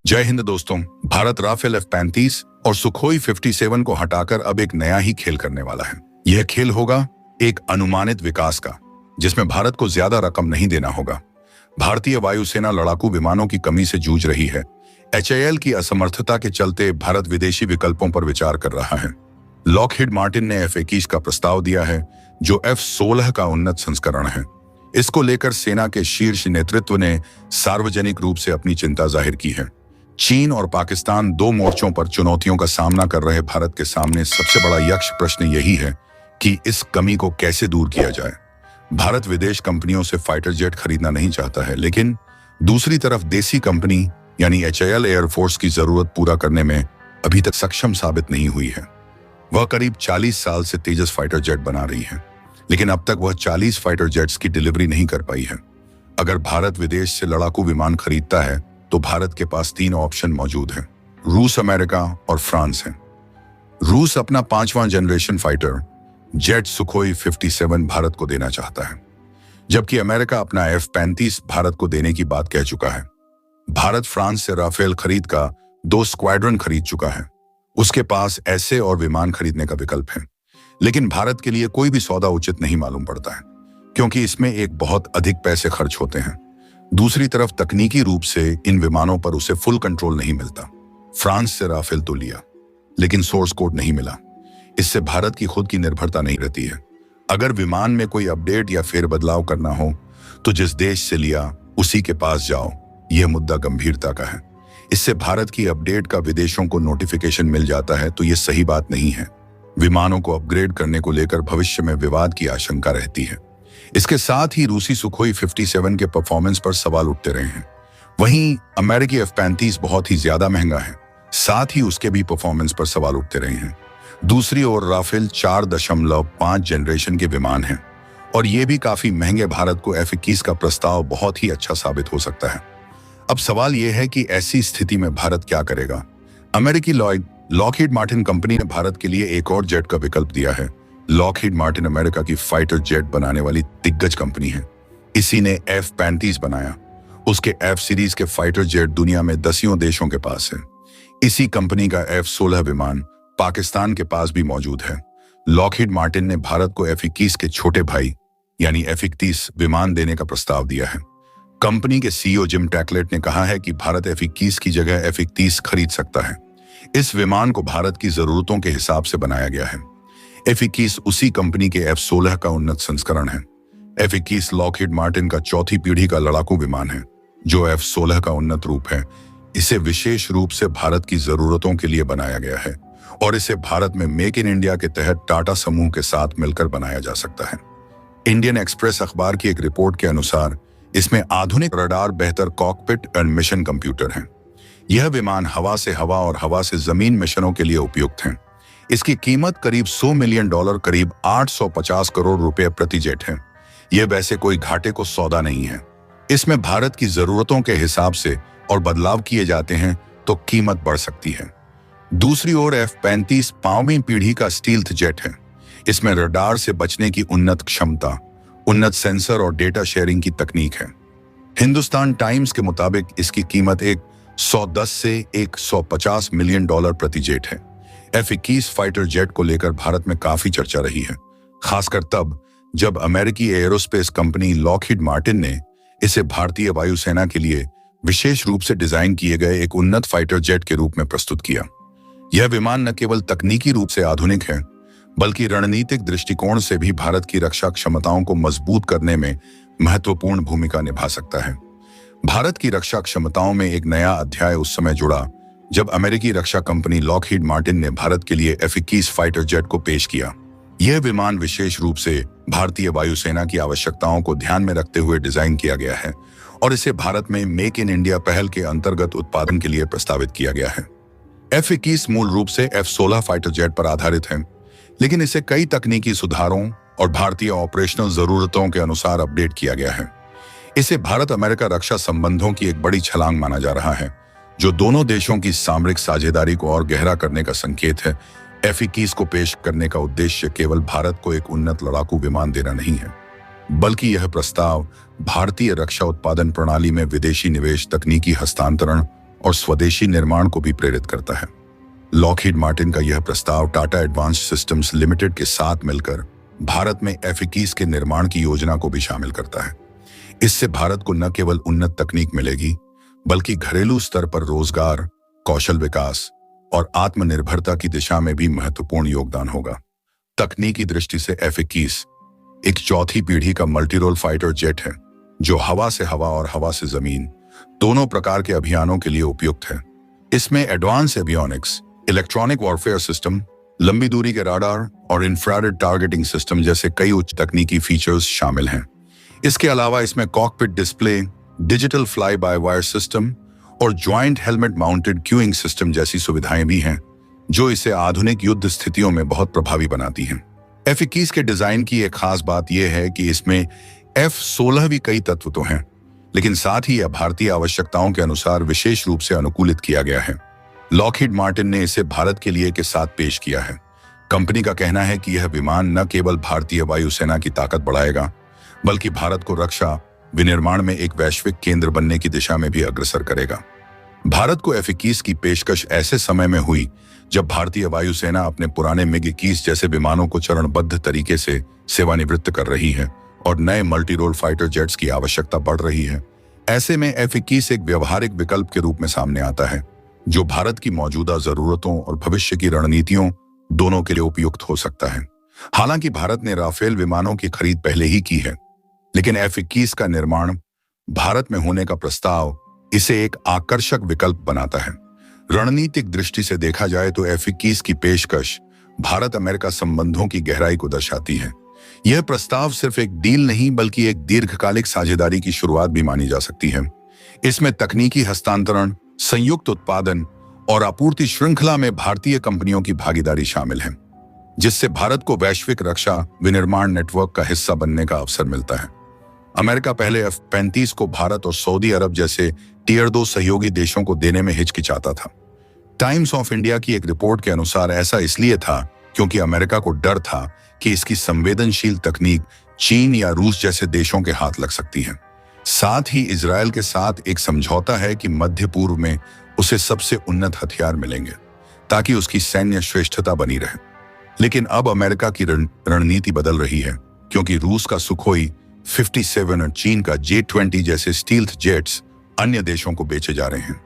जय हिंद दोस्तों। Bharat Rafale F-35 और सुखोई 57 को हटाकर अब एक नया ही खेल करने वाला है। यह खेल होगा एक अनुमानित विकास का, जिसमें भारत को ज्यादा रकम नहीं देना होगा। भारतीय वायुसेना लड़ाकू विमानों की कमी से जूझ रही है। HAL की असमर्थता के चलते भारत विदेशी विकल्पों पर विचार कर रहा है। लॉकहीड मार्टिन ने F-21 का प्रस्ताव दिया है, जो F-16 का उन्नत संस्करण है। इसको लेकर सेना के शीर्ष नेतृत्व ने सार्वजनिक रूप से अपनी चिंता जाहिर की है। चीन और पाकिस्तान दो मोर्चों पर चुनौतियों का सामना कर रहे भारत के सामने सबसे बड़ा यक्ष प्रश्न यही है कि इस कमी को कैसे दूर किया जाए। भारत विदेश कंपनियों से फाइटर जेट खरीदना नहीं चाहता है, लेकिन दूसरी तरफ देसी कंपनी यानी HAL एयरफोर्स की जरूरत पूरा करने में अभी तक सक्षम साबित नहीं हुई है। वह करीब 40 साल से तेजस फाइटर जेट बना रही है, लेकिन अब तक वह 40 फाइटर जेट्स की डिलीवरी नहीं कर पाई है। अगर भारत विदेश से लड़ाकू विमान खरीदता है तो भारत के पास 3 ऑप्शन मौजूद हैं। रूस, अमेरिका और फ्रांस हैं। रूस अपना 5वां generation fighter jet Sukhoi 57 Bharat को देना चाहता है, जबकि अमेरिका अपना F-35 भारत को देने की बात कह चुका है। भारत फ्रांस से राफेल खरीद का 2 स्क्वाड्रन खरीद चुका है। उसके पास ऐसे और विमान खरीदने का विकल्प है, लेकिन भारत के लिए कोई भी सौदा उचित नहीं मालूम पड़ता है, क्योंकि इसमें एक बहुत अधिक पैसे खर्च होते हैं। दूसरी तरफ तकनीकी रूप से इन विमानों पर उसे फुल कंट्रोल नहीं मिलता। फ्रांस से राफेल तो लिया, लेकिन सोर्स कोड नहीं मिला। इससे भारत की खुद की निर्भरता नहीं रहती है। अगर विमान में कोई अपडेट या फेरबदलाव करना हो तो जिस देश से लिया उसी के पास जाओ। यह मुद्दा गंभीरता का है। इससे भारत की अपडेट का विदेशों को नोटिफिकेशन मिल जाता है, तो यह सही बात नहीं है। विमानों को अपग्रेड करने को लेकर भविष्य में विवाद की आशंका रहती है। इसके साथ ही रूसी सुखोई 57 के परफॉर्मेंस पर सवाल उठते रहे हैं। वहीं अमेरिकी F-35 बहुत ही ज्यादा महंगा है, साथ ही उसके भी परफॉर्मेंस पर सवाल उठते रहे हैं। दूसरी ओर राफेल 4.5 जनरेशन के विमान हैं और ये भी काफी महंगे। भारत को F-21 का प्रस्ताव बहुत ही अच्छा साबित हो सकता है। अब सवाल यह है कि ऐसी स्थिति में भारत क्या करेगा। अमेरिकी लॉकहीड मार्टिन कंपनी ने भारत के लिए एक और जेट का विकल्प दिया है। लॉकहीड मार्टिन अमेरिका की फाइटर जेट बनाने वाली दिग्गज कंपनी है। इसी ने F-35 बनाया। उसके F सीरीज के फाइटर जेट दुनिया में 10 देशों के पास है। इसी कंपनी का F-16 विमान पाकिस्तान के पास भी मौजूद है। लॉकहीड मार्टिन ने भारत को F-21 के छोटे भाई यानी F-31 विमान देने का प्रस्ताव दिया है। कंपनी के CEO जिम टैकलेट ने कहा है कि भारत F-21 की जगह F-31 खरीद सकता है। इस विमान को भारत की जरूरतों के हिसाब से बनाया गया है। F-21 उसी कंपनी के F-16 का उन्नत संस्करण है। F-21 लॉकहीड मार्टिन का 4थी पीढ़ी का लड़ाकू विमान है, जो F-16 का उन्नत रूप है। इसे विशेष रूप से भारत की जरूरतों के लिए बनाया गया है और इसे भारत में मेक इन इंडिया के तहत टाटा समूह के साथ मिलकर बनाया जा सकता है। इंडियन एक्सप्रेस अखबार की एक रिपोर्ट के अनुसार इसमें आधुनिक रडार, बेहतर कॉकपिट एंड मिशन कंप्यूटर है। यह विमान हवा से हवा और हवा से जमीन मिशनों के लिए उपयुक्त है। इसकी कीमत करीब $100 मिलियन, करीब 850 करोड़ रुपए प्रति जेट है। यह वैसे कोई घाटे को सौदा नहीं है। इसमें भारत की जरूरतों के हिसाब से और बदलाव किए जाते हैं तो कीमत बढ़ सकती है। दूसरी ओर F-35 5वीं पीढ़ी का स्टील्थ जेट है। इसमें रडार से बचने की उन्नत क्षमता, उन्नत सेंसर और डेटा शेयरिंग की तकनीक है। हिंदुस्तान टाइम्स के मुताबिक इसकी कीमत 110 से 150 मिलियन डॉलर प्रति जेट है। F-21 फाइटर जेट को लेकर भारत में काफी चर्चा रही है, खासकर तब जब अमेरिकी एयरोस्पेस कंपनी लॉकहीड मार्टिन ने इसे भारतीय वायुसेना के लिए विशेष रूप से डिजाइन किए गए एक उन्नत फाइटर जेट के रूप में प्रस्तुत किया। यह विमान न केवल तकनीकी रूप से आधुनिक है, बल्कि रणनीतिक दृष्टिकोण से भी भारत की रक्षा क्षमताओं को मजबूत करने में महत्वपूर्ण भूमिका निभा सकता है। भारत की रक्षा क्षमताओं में एक नया अध्याय उस समय जुड़ा जब अमेरिकी रक्षा कंपनी लॉकहीड मार्टिन ने भारत के लिए F-21 फाइटर जेट को पेश किया। यह विमान विशेष रूप से भारतीय वायुसेना की आवश्यकताओं को ध्यान में रखते हुए डिजाइन किया गया है और इसे भारत में मेक इन इंडिया पहल के अंतर्गत उत्पादन के लिए प्रस्तावित किया गया है। F-21 मूल रूप से F-16 फाइटर जेट पर आधारित है, लेकिन इसे कई तकनीकी सुधारों और भारतीय ऑपरेशनल जरूरतों के अनुसार अपडेट किया गया है। इसे भारत अमेरिका रक्षा संबंधों की एक बड़ी छलांग माना जा रहा है, जो दोनों देशों की सामरिक साझेदारी को और गहरा करने का संकेत है। F-21 को पेश करने का उद्देश्य केवल भारत को एक उन्नत लड़ाकू विमान देना नहीं है, बल्कि यह प्रस्ताव भारतीय रक्षा उत्पादन प्रणाली में विदेशी निवेश, तकनीकी हस्तांतरण और स्वदेशी निर्माण को भी प्रेरित करता है। लॉकहीड मार्टिन का यह प्रस्ताव टाटा एडवांस्ड सिस्टम्स लिमिटेड के साथ मिलकर भारत में F-21 के निर्माण की योजना को भी शामिल करता है। इससे भारत को न केवल उन्नत तकनीक मिलेगी, बल्कि घरेलू स्तर पर रोजगार, कौशल विकास और आत्मनिर्भरता की दिशा में भी महत्वपूर्ण योगदान होगा। तकनीकी दृष्टि से F-21 एक चौथी पीढ़ी का मल्टीरोल फाइटर जेट है, जो हवा से हवा और हवा से जमीन दोनों प्रकार के अभियानों के लिए उपयुक्त है। इसमें advance avionics, electronic warfare system, लंबी दूरी के राडार और इंफ्रारेड टारगेटिंग सिस्टम जैसे कई उच्च तकनीकी फीचर्स शामिल हैं। इसके अलावा इसमें cockpit display, digital fly by wire system और joint helmet mounted cueing system जैसी सुविधाएं भी हैं, जो इसे आधुनिक युद्ध स्थितियों में बहुत प्रभावी बनाती हैं। F-21 के डिजाइन की एक खास बात यह है कि इसमें F-16 भी कई तत्व तो हैं, लेकिन साथ ही यह भारतीय आवश्यकताओं के अनुसार विशेष रूप से अनुकूलित किया गया है। लॉकहीड मार्टिन ने इसे भारत के लिए के साथ पेश किया है। कंपनी का कहना है कि यह विमान न केवल भारतीय वायुसेना की ताकत बढ़ाएगा, बल्कि भारत को रक्षा विनिर्माण में एक वैश्विक केंद्र बनने की दिशा में भी अग्रसर करेगा। भारत को F-21 की पेशकश ऐसे समय में हुई जब भारतीय वायुसेना अपने पुराने MiG-21 जैसे विमानों को चरणबद्ध तरीके से सेवानिवृत्त कर रही है और नए मल्टीरोल फाइटर जेट्स की आवश्यकता बढ़ रही है। ऐसे में F-21 एक व्यवहारिक विकल्प के रूप में सामने आता है, जो भारत की मौजूदा जरूरतों और भविष्य की रणनीतियों दोनों के लिए उपयुक्त हो सकता है। हालांकि भारत ने राफेल विमानों की खरीद पहले ही की है, लेकिन F-21 का निर्माण भारत में होने का प्रस्ताव इसे एक आकर्षक विकल्प बनाता है। रणनीतिक दृष्टि से देखा जाए तो F-21 की पेशकश भारत अमेरिका संबंधों की गहराई को दर्शाती है। यह प्रस्ताव सिर्फ एक डील नहीं, बल्कि एक दीर्घकालिक साझेदारी की शुरुआत भी मानी जा सकती है। इसमें तकनीकी हस्तांतरण, संयुक्त उत्पादन और आपूर्ति श्रृंखला में भारतीय कंपनियों की भागीदारी शामिल है, जिससे भारत को वैश्विक रक्षा विनिर्माण नेटवर्क का हिस्सा बनने का अवसर मिलता है। अमेरिका पहले F-35 को भारत और सऊदी अरब जैसे टियर 2 सहयोगी देशों को देने में हिचकिचाता था। टाइम्स ऑफ इंडिया की एक रिपोर्ट के अनुसार ऐसा इसलिए था क्योंकि अमेरिका को डर था कि इसकी संवेदनशील तकनीक चीन या रूस जैसे देशों के हाथ लग सकती है। साथ ही इजरायल के साथ एक समझौता है कि मध्य पूर्व में उसे सबसे उन्नत हथियार मिलेंगे, ताकि उसकी सैन्य श्रेष्ठता बनी रहे। लेकिन अब अमेरिका की रणनीति बदल रही है, क्योंकि रूस का सुखोई 57 और चीन का J-20 जैसे स्टील्थ जेट्स अन्य देशों को बेचे जा रहे हैं।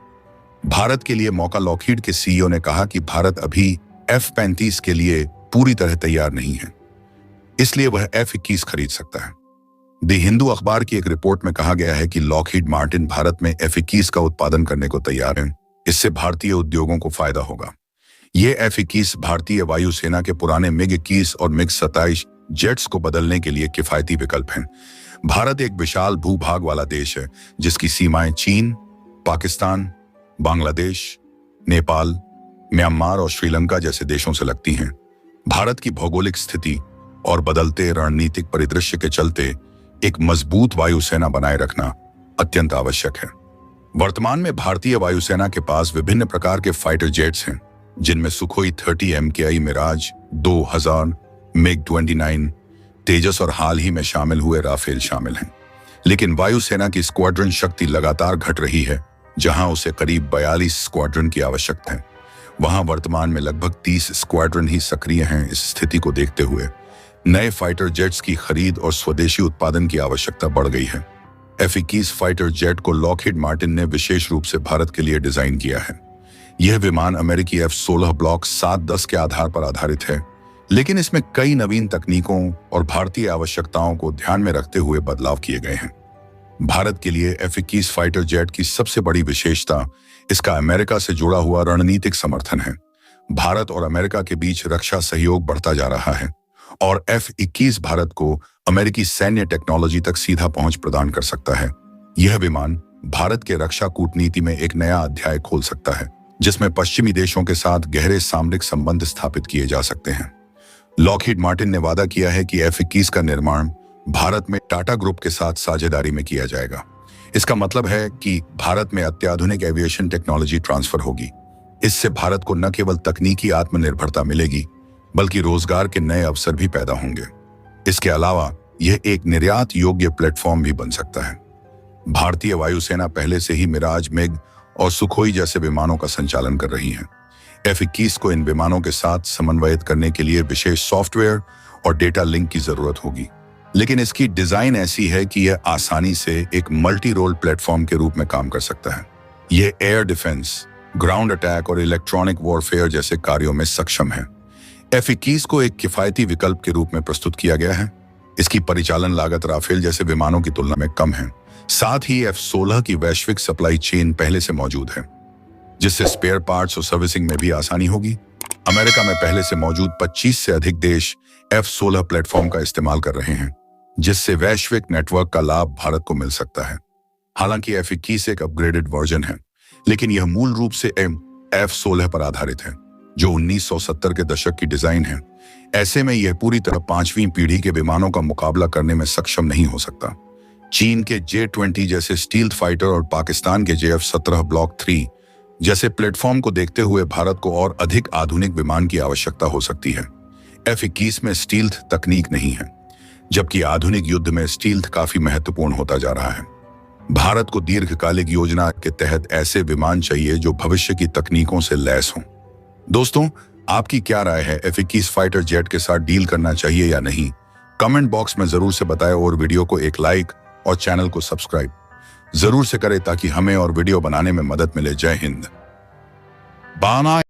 भारत के लिए मौका। लॉकहीड के CEO ने कहा कि भारत अभी F-35 के लिए पूरी तरह तैयार नहीं है, इसलिए वह F-21 खरीद सकता है। द हिंदू अखबार की एक रिपोर्ट में कहा गया है कि लॉकहीड मार्टिन भारत में F-21 का उत्पादन करने को तैयार है। इससे भारतीय उद्योगों को फायदा होगा। ये F-21 भारतीय वायुसेना के पुराने MiG-21 और MiG-27 जेट्स को बदलने के लिए किफायती विकल्प हैं। भारत एक विशाल भूभाग वाला देश है, जिसकी सीमाएं चीन, पाकिस्तान, बांग्लादेश, नेपाल, म्यांमार और श्रीलंका जैसे देशों से लगती हैं। भारत की भौगोलिक स्थिति और बदलते रणनीतिक परिदृश्य के चलते एक मजबूत वायुसेना बनाए रखना अत्यंत आवश्यक है। वर्तमान में भारतीय वायुसेना के पास विभिन्न प्रकार के फाइटर जेट्स हैं, जिनमें सुखोई 30 MKI मिराज 2000, MiG-29, तेजस और हाल ही में शामिल हुए राफेल शामिल हैं। लेकिन वायुसेना की स्क्वाड्रन शक्ति लगातार घट रही है। जहां उसे करीब 42 स्क्वाड्रन की आवश्यकता है, वहां वर्तमान में लगभग 30 स्क्वाड्रन ही सक्रिय हैं। इस स्थिति को देखते हुए नए फाइटर जेट्स की खरीद और स्वदेशी उत्पादन की आवश्यकता बढ़ गई है। F-21 फाइटर जेट को लॉकहीड मार्टिन ने विशेष रूप से भारत के लिए डिजाइन किया है। यह विमान अमेरिकी F-16 ब्लॉक 7-10 के आधार पर आधारित है, लेकिन इसमें कई नवीन तकनीकों और भारतीय आवश्यकताओं को ध्यान में रखते हुए बदलाव किए गए हैं। भारत के लिए F-21 फाइटर जेट की सबसे बड़ी विशेषता इसका अमेरिका से जुड़ा हुआ रणनीतिक समर्थन है। भारत और अमेरिका के बीच रक्षा सहयोग बढ़ता जा रहा है और F-21 भारत को अमेरिकी सैन्य टेक्नोलॉजी तक सीधा पहुंच प्रदान कर सकता है। यह विमान भारत के रक्षा कूटनीति में एक नया अध्याय खोल सकता है, जिसमें पश्चिमी देशों के साथ गहरे सामरिक संबंध स्थापित किए जा सकते हैं। लॉकहीड मार्टिन ने वादा किया है कि F-21 का निर्माण भारत में टाटा ग्रुप के साथ साझेदारी में किया जाएगा। इसका मतलब है कि भारत में अत्याधुनिक एविएशन टेक्नोलॉजी ट्रांसफर होगी। इससे भारत को न केवल तकनीकी आत्मनिर्भरता मिलेगी, बल्कि रोजगार के नए अवसर भी पैदा होंगे। इसके अलावा यह एक निर्यात योग्य प्लेटफॉर्म भी बन सकता है। भारतीय वायुसेना पहले से ही मिराज, MiG और सुखोई जैसे विमानों का संचालन कर रही हैं। F-21 को इन विमानों के साथ समन्वयित करने के लिए विशेष सॉफ्टवेयर और डेटा लिंक की जरूरत होगी, लेकिन इसकी डिजाइन ऐसी है कि यह आसानी से एक मल्टी रोल प्लेटफॉर्म के रूप में काम कर सकता है। यह एयर डिफेंस, ग्राउंड अटैक और इलेक्ट्रॉनिक वॉरफेयर जैसे कार्यों में सक्षम है। F-21 को एक किफायती विकल्प के रूप में प्रस्तुत किया गया है। इसकी परिचालन लागत राफेल जैसे विमानों की तुलना में कम है। साथ ही F-16 की वैश्विक सप्लाई चेन पहले से मौजूद है, जिससे स्पेयर पार्ट्स और सर्विसिंग में भी आसानी होगी। अमेरिका में पहले से मौजूद 25 से अधिक देश F-16 प्लेटफॉर्म का इस्तेमाल कर रहे हैं, जिससे वैश्विक नेटवर्क का लाभ भारत को मिल सकता है। हालांकि F-21 एक अपग्रेडेड वर्जन है, लेकिन यह मूल रूप से F-16 पर आधारित है, जो 1970 के दशक की डिजाइन है। ऐसे में यह पूरी तरह 5वीं पीढ़ी के विमानों का मुकाबला करने में सक्षम नहीं हो सकता। चीन के J-20 जैसे स्टील्थ फाइटर और पाकिस्तान के JF-17 ब्लॉक 3 जैसे प्लेटफॉर्म को देखते हुए भारत को और अधिक आधुनिक विमान की आवश्यकता हो सकती है। F-21 में स्टील्थ तकनीक नहीं है, जबकि आधुनिक युद्ध में स्टील्थ काफी महत्वपूर्ण होता जा रहा है। भारत को दीर्घकालिक योजना के तहत ऐसे विमान चाहिए जो भविष्य की तकनीकों से लैस हों। दोस्तों, आपकी क्या राय है? F-21 फाइटर जेट के साथ डील करना चाहिए या नहीं? कमेंट बॉक्स में जरूर से बताएं और वीडियो को एक लाइक और चैनल को सब्सक्राइब जरूर से करें ताकि हमें और वीडियो बनाने में मदद मिले। जय हिंद। बाना